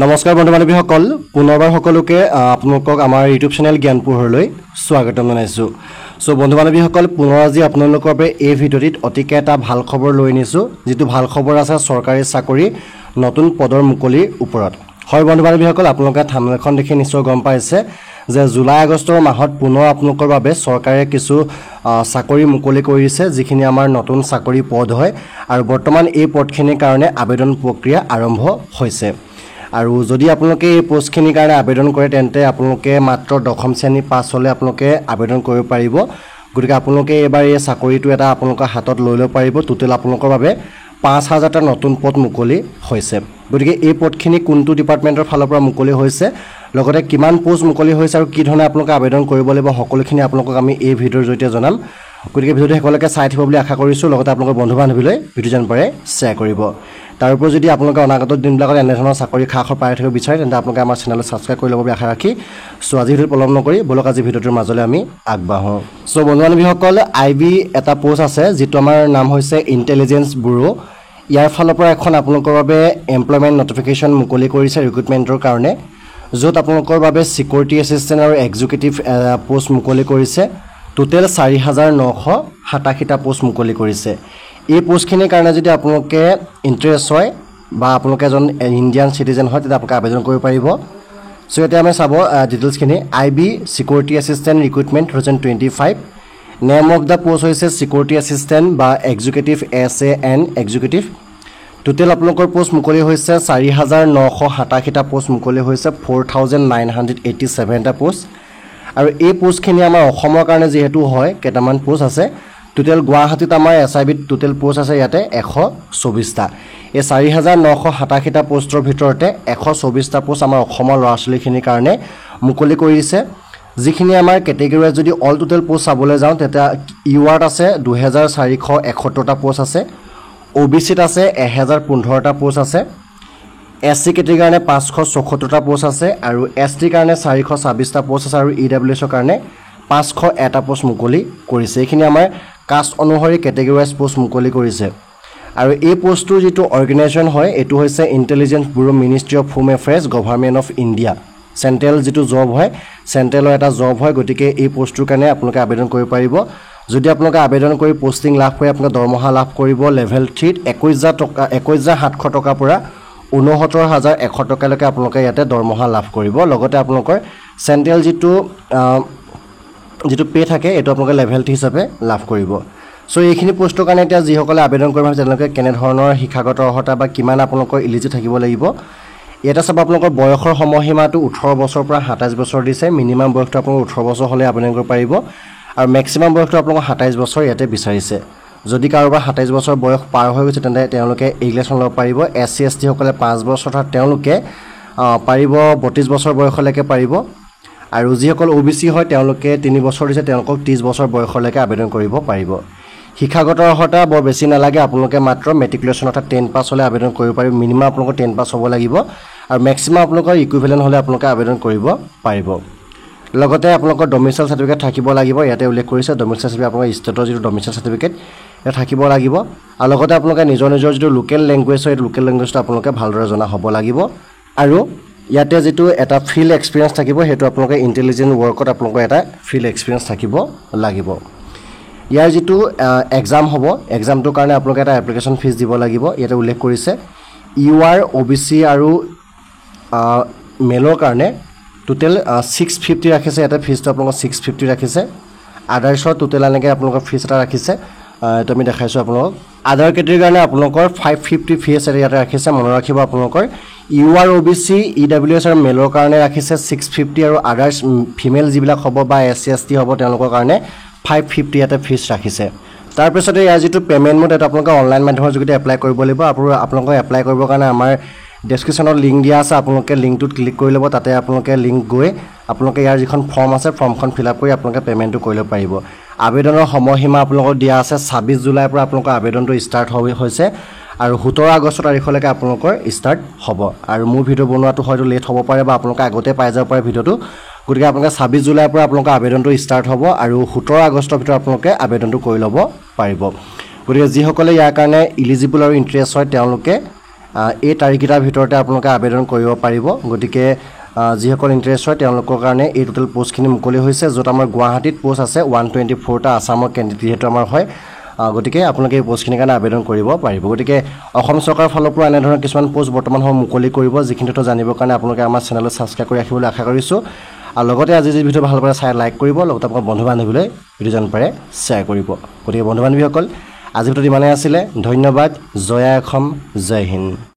নমস্কাৰ বন্ধু বান্ধৱীসকল পুনৰবাৰ সকলোকে আপোনালোকক আমাৰ ইউটিউব চেনেল জ্ঞানপুৰলৈ স্বাগতম জনাইছোঁ। সো বন্ধু বান্ধৱীসকল পুনৰ আজি আপোনালোকৰ বাবে এই ভিডিঅ'টিত অতিকে এটা ভাল খবৰ লৈ আনিছোঁ, যিটো ভাল খবৰ আছে চৰকাৰী চাকৰি নতুন পদৰ মুকলিৰ ওপৰত। হয় বন্ধু বান্ধৱীসকল, আপোনালোকে থাম্বনেইলখন দেখি নিশ্চয় গম পাইছে যে জুলাই আগষ্টৰ মাহত পুনৰ আপোনালোকৰ বাবে চৰকাৰে কিছু চাকৰি মুকলি কৰিছে, যিখিনি আমাৰ নতুন চাকৰি পদ হয় আৰু বৰ্তমান এই পদখিনিৰ কাৰণে আবেদন প্ৰক্ৰিয়া আৰম্ভ হৈছে। আৰু যদি আপোনালোকে এই পোষ্টখিনিৰ কাৰণে আবেদন কৰে তেন্তে আপোনালোকে মাত্ৰ দশম শ্ৰেণী পাছ হ'লে আপোনালোকে আবেদন কৰিব পাৰিব। গতিকে আপোনালোকে এবাৰ এই চাকৰিটো এটা আপোনালোকৰ হাতত লৈ ল'ব পাৰিব। টোটেল আপোনালোকৰ বাবে ৫,০০০টা নতুন পদ মুকলি হৈছে। গতিকে এই পদখিনি কোনটো ডিপাৰ্টমেণ্টৰ ফালৰ পৰা মুকলি হৈছে, লগতে কিমান পোষ্ট মুকলি হৈছে আৰু কি ধৰণে আপোনালোকে আবেদন কৰিব লাগিব, সকলোখিনি আপোনালোকক আমি এই ভিডিঅ'ৰ জৰিয়তে জনাম। গতিকে ভিডিঅ'টো সকলোকে চাই থাকিব বুলি আশা কৰিছোঁ। লগতে আপোনালোকৰ বন্ধু বান্ধৱীলৈ ভিডিঅ' যেন পাৰে শ্বেয়াৰ কৰিব। তাৰ উপৰি যদি আপোনালোকে অনাগত দিনবিলাকত এনেধৰণৰ চাকৰি খা-খবৰ পাই থাকিব বিচাৰে তেন্তে আপোনালোকে আমাৰ চেনেলটো ছাবস্ক্ৰাইব কৰি ল'ব বুলি আশা ৰাখি আজি ভিডিঅ'টো পলম নকৰি বলক আজি ভিডিঅ'টোৰ মাজলৈ আমি আগবাঢ়োঁ। বন্ধু বান্ধৱীসকল, IB এটা পোষ্ট আছে যিটো আমাৰ নাম হৈছে ইণ্টেলিজেঞ্চ ব্যুৰো। ইয়াৰ ফালৰ পৰা এখন আপোনালোকৰ বাবে এমপ্লয়মেণ্ট নটিফিকেশ্যন মুকলি কৰিছে ৰিক্ৰুটমেণ্টৰ কাৰণে, য'ত আপোনালোকৰ বাবে ছিকিউৰিটি এছিষ্টেণ্ট আৰু এক্সিকিউটিভ পোষ্ট মুকলি কৰিছে। টোটেল ৪,৯৮৭টা পোষ্ট মুকলি কৰিছে। এই পোষ্টখিনিৰ কাৰণে যদি আপোনালোকে ইণ্টাৰেষ্ট হয় বা আপোনালোকে এজন ইণ্ডিয়ান চিটিজেন হয় তেতিয়া আপোনালোকে আবেদন কৰিব পাৰিব। চ' এতিয়া আমি চাব ডিটেইলছখিনি। IB security assistant recruitment 2025। Name of the post হৈছে ছিকিউৰিটি এছিষ্টেণ্ট বা এক্সিকিউটিভ SAN এক্সিকিউটিভ। টোটেল আপোনালোকৰ পোষ্ট মুকলি হৈছে ৪,৯৮৭টা পোষ্ট মুকলি হৈছে, 4,987টা পোষ্ট। আৰু এই পোষ্টখিনি আমাৰ অসমৰ কাৰণে যিহেতু হয় কেইটামান পোষ্ট আছে। টোটেল গুৱাহাটীত আমাৰ SIBত টোটেল পোষ্ট আছে ইয়াতে 124টা। এই ৪,৯৮৭টা পোষ্টৰ ভিতৰতে 124টা পোষ্ট আমাৰ অসমৰ ল'ৰা ছোৱালীখিনিৰ কাৰণে মুকলি কৰিছে। যিখিনি আমাৰ কেটেগৰী যদি অল টোটেল পোষ্ট চাবলৈ যাওঁ তেতিয়া URত আছে 2,471টা পোষ্ট আছে, OBCত আছে 1,015টা পোষ্ট আছে, SC কেটেগৰীৰ কাৰণে 574টা পোষ্ট আছে আৰু STৰ কাৰণে 426টা পোষ্ট আছে আৰু EWSৰ কাৰণে 501টা পোষ্ট মুকলি কৰিছে। এইখিনি আমাৰ কাষ্ট অনুসৰি কেটেগৰী ৱাইজ পোষ্ট মুকলি কৰিছে। আৰু এই পোষ্টটোৰ যিটো অৰ্গেনাইজেশ্যন হয় এইটো হৈছে intelligence bureau, ministry of home affairs, government of India. Central যিটো জব হয়, চেণ্ট্ৰেলৰ এটা জব হয়। গতিকে এই পোষ্টটোৰ কাৰণে আপোনালোকে আবেদন কৰিব পাৰিব। যদি আপোনালোকে আবেদন কৰি পষ্টিং লাভ কৰি আপোনালোকে দৰমহা লাভ কৰিব লেভেল 3ত 21,700 টকাৰ পৰা 69,100 টকালৈকে আপোনালোকে ইয়াতে দৰমহা লাভ কৰিব। লগতে আপোনালোকৰ চেণ্ট্ৰেল যিটো পে থাকে এইটো আপোনালোকে লেভেল 3 হিচাপে লাভ কৰিব। চ' এইখিনি পোষ্টৰ কাৰণে এতিয়া যিসকলে আবেদন কৰিব ভাবিছে তেওঁলোকে কেনেধৰণৰ শিক্ষাগত অৰ্হতা বা কিমান আপোনালোকৰ ইলিজিবল থাকিব লাগিব। ইয়াতে চাব আপোনালোকৰ বয়সৰ সময়সীমাটো 18 বছৰৰ পৰা 27 বছৰ দিছে। মিনিমাম বয়সটো আপোনালোকৰ 18 বছৰ হ'লে আবেদন কৰিব পাৰিব আৰু মেক্সিমাম বয়সটো আপোনালোকৰ 27 বছৰ ইয়াতে বিচাৰিছে। যদি কাৰোবাৰ 27 বছৰ বয়স পাৰ হৈ গৈছে তেন্তে তেওঁলোকে এগিলেশ্যন ল'ব পাৰিব। SC ST সকলে 5 বছৰ অৰ্থাৎ তেওঁলোকে পাৰিব 32 বছৰ বয়সলৈকে পাৰিব। আৰু যিসকল OBC হয় তেওঁলোকে 3 বছৰ দিছে, তেওঁলোকক 30 বছৰ বয়সলৈকে আবেদন কৰিব পাৰিব। শিক্ষাগত অৰ্হতা বৰ বেছি নালাগে, আপোনালোকে মাত্ৰ মেট্ৰিকুলেশ্যন অৰ্থাৎ 10 পাছ হ'লে আবেদন কৰিব পাৰিব। মিনিমাম আপোনালোকৰ 10 পাছ হ'ব লাগিব আৰু মেক্সিমাম আপোনালোকৰ ইকুইভেলেণ্ট হ'লে আপোনালোকে আবেদন কৰিব পাৰিব। লগতে আপোনালোকৰ ডমিচাইল চাৰ্টিফিকেট থাকিব লাগিব। ইয়াতে উল্লেখ কৰিছে ডমিচাইল চাৰ্টিফিকেট আপোনালোকৰ ষ্টেটৰ যিটো ডমিচাইল চাৰ্টিফিকেট ইয়াত থাকিব লাগিব। আৰু লগতে আপোনালোকে নিজৰ যিটো লোকেল লেংগুৱেজ হয়, লোকেল লেংগুৱেজটো আপোনালোকে ভালদৰে জনা হ'ব লাগিব। আৰু ইয়াতে যিটো এটা ফিল্ড এক্সপিৰিয়েঞ্চ থাকিব সেইটো আপোনালোকে ইণ্টেলিজেণ্ট ৱৰ্কত আপোনালোকৰ এটা ফিল্ড এক্সপিৰিয়েঞ্চ থাকিব লাগিব। ইয়াৰ যিটো এক্সাম হ'ব, এক্সামটোৰ কাৰণে আপোনালোকে এটা এপ্লিকেশ্যন ফিজ দিব লাগিব। ইয়াতে উল্লেখ কৰিছে UR OBC আৰু মেলৰ কাৰণে টোটেল 650 ৰাখিছে। ইয়াতে ফিজটো আপোনালোকৰ 650 ৰাখিছে। আদাৰ্ছৰ টোটেল এনেকৈ আপোনালোকৰ ফিজ এটা ৰাখিছে, এইটো আমি দেখাইছোঁ আপোনালোকক। আদাৰ কেটেগৰীৰ কাৰণে আপোনালোকৰ 550 ফিজ ইয়াতে ৰাখিছে। মনত ৰাখিব আপোনালোকৰ UR OBC EWS আৰু মেলৰ কাৰণে ৰাখিছে 650 আৰু আদাৰ্ছ ফিমেল যিবিলাক হ'ব বা SC ST হ'ব তেওঁলোকৰ কাৰণে 550 ইয়াতে ফিজ ৰাখিছে। তাৰপিছতে ইয়াৰ যিটো পে'মেণ্ট মোড এইটো আপোনালোকে অনলাইন মাধ্যমৰ যোগেদি এপ্লাই কৰিব লাগিব। আপোনালোকে এপ্লাই কৰিবৰ কাৰণে আমাৰ ডেছক্ৰিপশ্যনত লিংক দিয়া আছে, আপোনালোকে লিংকটোত ক্লিক কৰি ল'ব। তাতে আপোনালোকে লিংক গৈ আপোনালোকে ইয়াৰ যিখন ফৰ্ম আছে ফৰ্মখন ফিল আপ কৰি আপোনালোকে পে'মেণ্টটো কৰি ল'ব পাৰিব। আবেদনৰ সময়সীমা আপোনালোকক দিয়া আছে 26 জুলাইৰ পৰা আপোনালোকৰ আবেদনটো ষ্টাৰ্ট হৈছে আৰু 17 আগষ্ট তাৰিখলৈকে আপোনালোকৰ ষ্টাৰ্ট হ'ব। আৰু মোৰ ভিডিঅ' বনোৱাটো হয়তো লেট হ'ব পাৰে বা আপোনালোকে আগতে পাই যাব পাৰে ভিডিঅ'টো। গতিকে আপোনালোকে 26 জুলাইৰ পৰা আপোনালোকৰ আবেদনটো ষ্টাৰ্ট হ'ব আৰু 17 আগষ্টৰ ভিতৰত আপোনালোকে আবেদনটো কৰি ল'ব পাৰিব। গতিকে যিসকলে ইয়াৰ কাৰণে ইলিজিবল আৰু ইণ্টাৰেষ্ট হয় তেওঁলোকে এই তাৰিখকেইটাৰ ভিতৰতে আপোনালোকে আবেদন কৰিব পাৰিব গতিকে যিসকল ইণ্টাৰেষ্ট হয় তেওঁলোকৰ কাৰণে এই টোটেল পোষ্টখিনি মুকলি হৈছে য'ত আমাৰ গুৱাহাটীত পোষ্ট আছে 124টা আছামৰ কেণ্ডিডেট যিহেতু আমাৰ হয় গতিকে আপোনালোকে এই পোষ্টখিনিৰ কাৰণে আবেদন কৰিব পাৰিব গতিকে অসম চৰকাৰৰ ফালৰ পৰা এনেধৰণৰ কিছুমান পোষ্ট বৰ্তমান সময় মুকলি কৰিব যিখিনি তথ্য জানিবৰ কাৰণে আপোনালোকে আমাৰ চেনেলটো ছাবস্ক্ৰাইব কৰি ৰাখিবলৈ আশা কৰিছোঁ আৰু লগতে আজি যি ভিডিঅ' ভাল পালে চাই লাইক কৰিব লগতে আপোনাৰ বন্ধু বান্ধৱীলৈ ভিডিঅ' যিমান পাৰে শ্বেয়াৰ কৰিব গতিকে বন্ধু বান্ধৱীসকল আজিৰ ভিডিঅ'টো ইমানেই আছিলে ধন্যবাদ জয় অসম জয় হিন্দ